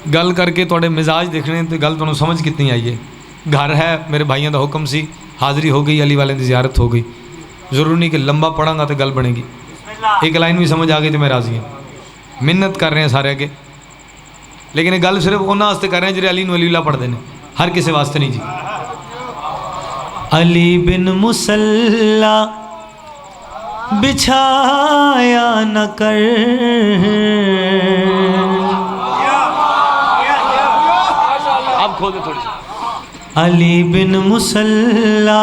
गल करके थोड़े मिजाज देखने तो गल तुहानू समझ कितनी आई है। घर है मेरे भाइयों का हुक्म सी, हाज़री हो गई, अली वाले की ज़ियारत हो गई। जरूरी नहीं कि लंबा पढ़ांगा तो गल बनेगी। एक लाइन भी समझ आ गई तो मैं राजी हाँ। मिन्नत कर रहे हैं सारे अगे, लेकिन ये गल सिर्फ उन्होंने वास्ते कर रहे हैं जो अली वलीला पढ़ते हैं, हर किसी वास्ते नहीं जी। अली बिन मुसल्ला बिछाया न कर, अब खोल दे थोड़ी सी। अली बिन मुसल्ला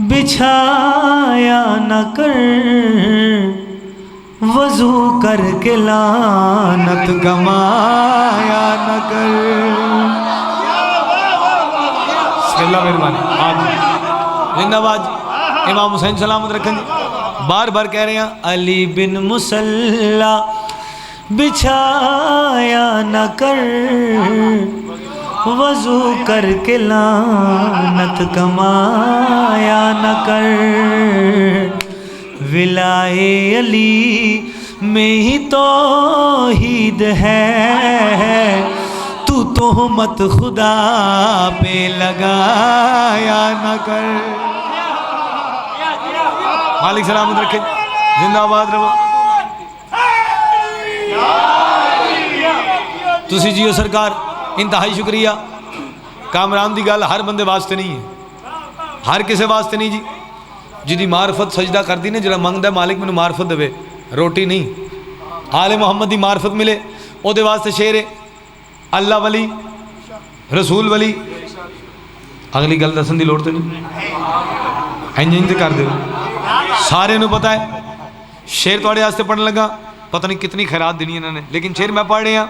बिछाया न कर, वजू करके लानत कमाया न कर। मेहरबानी आज जिंदाबाद। इमाम हुसैन सलामत रखें। बार बार कह रहे हैं अली बिन मुसल्ला बिछाया न कर, वजू करके लानत कमाया न कर। विलाए अली में ही तौहीद है, तू तोहमत खुदा पे लगाया न कर। मालिक सलामत रखे, जिंदाबाद रहो। तुसी जियो सरकार, इंतहाई शुक्रिया। कामरान की गल हर बंदे वास्ते नहीं है, हर किसी वास्ते नहीं जी। जिदी मार्फत सजदा करती ने, जरा मंगदा मालिक मैनू मार्फत देवे, रोटी नहीं। आले मुहम्मद की मार्फत मिले ਉਹਦੇ वास्ते शेर है। अल्लाह वली रसूल वली, अगली गल दसन की लोड़ तो नहीं, इंज कर दो। सारे नू पता है। शेर थोड़े वास्ते पढ़न लगा, पता नहीं कितनी खैरात देनी इन्होंने, लेकिन शेर मैं पढ़ रहा।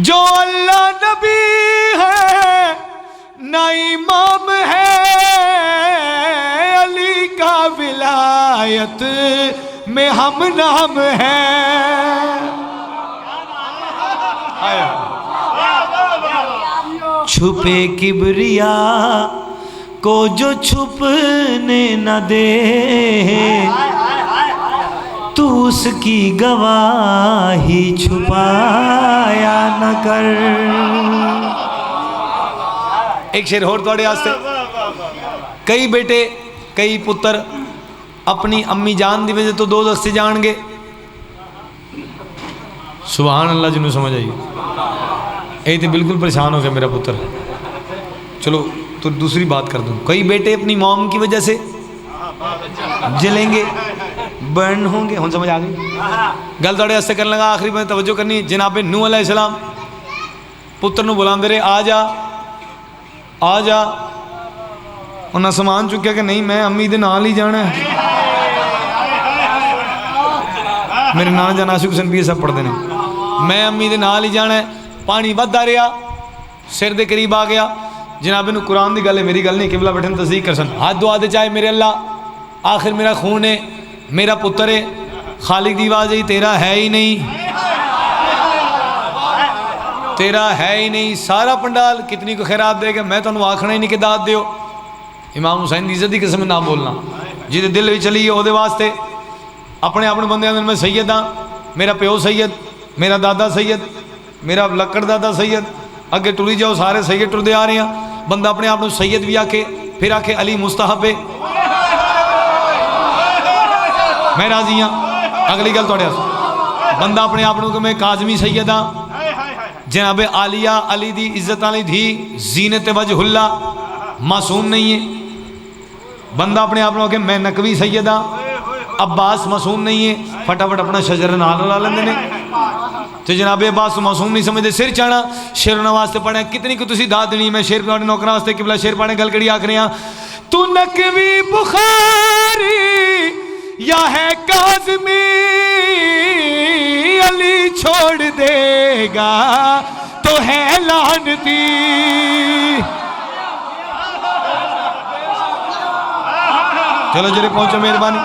जो अल्लाह नबी है ना इमाम है, अली का विलायत में हम नाम है। छुपे किबरिया को जो छुपने न दे, तू उसकी गवाही छुपाया न कर। एक शेर होर तुहाडे वास्ते। कई बेटे कई पुत्र अपनी अम्मी जान की वजह तो दो दस्ते जाएंगे। सुभान अल्लाह, जिन्हों समझ आई। ये तो बिल्कुल परेशान हो गया मेरा पुत्र। चलो तो दूसरी बात कर दूँ। कई बेटे अपनी मॉम की वजह से जलेंगे, बर्न होंगे। हम समझ आ गई गल थोड़े वास्ते करने लगा। आखिरी में तवज्जो करनी। जनाबे नूह अलैहिस्सलाम पुत्र नूं बुलांदे रहे, आ जा आ जा। उन्हें समान चुक्या कि नहीं मैं अम्मी दे नाल ही जाना है। मेरे नाना जान आशिक हुसैन भी सब पढ़ते हैं, मैं अम्मी दे नाल ही जाना है। पानी वधदा रहा, सिर दे करीब आ गया। जनाबे नूं कुरान की गल है, मेरी गल नहीं। किबला बैठे तस्दीक कर सन। हाथ दुआ दे चाहे मेरे अल्लाह, आखिर मेरा खून है, मेरा पुत्र है। खालिक दी आवाज़ ही तेरा है ही नहीं, तेरा है ही नहीं। सारा पंडाल कितनी को खैरात देगा, मैं तुहानू आखना ही नहीं कि दाद दियो। इमाम हुसैन की इज्जत की किस्म ना बोलना। जिदे दिल में चली है वो वास्ते अपने अपने बंदे मैं सैयद हाँ, मेरा प्यो सैयद, मेरा दादा सैयद, मेरा लक्कड़ दादा सैयद। अगे टुरी जाओ, सारे सैयद टुरते आ रहे हैं। बंदा अपने आप को सैयद भी आके, फिर आके अली मुस्तहब है, मैं राजी हाँ। अगली गल थोड़े बंदा अपने आप को मैं काजमी सैयद हाँ, जनाबे आलिया अली दी इज्जत वाली धी, जीनत वजहुल्ला, मासूम नहीं है। बंदा अपने आप को मैं नकवी सैयद हाँ, अब्बास मासूम नहीं है। फटाफट अपना शजर नाल ला लेंगे ने। तो जनाबे अब्बास मासूम नहीं समझते। सिर चाहना शेर वास्ते पढ़े, कितनी को तुसी दाद देनी। मैं शेर पढ़े नौकरा वास्ते किबला शेर पढ़े गल कड़ी आख रहे हैं। तू नकवी बुखारी या है काज़मी, अली छोड़ देगा तो है लानती। चलो जरे पहुंचो, मेहरबानी।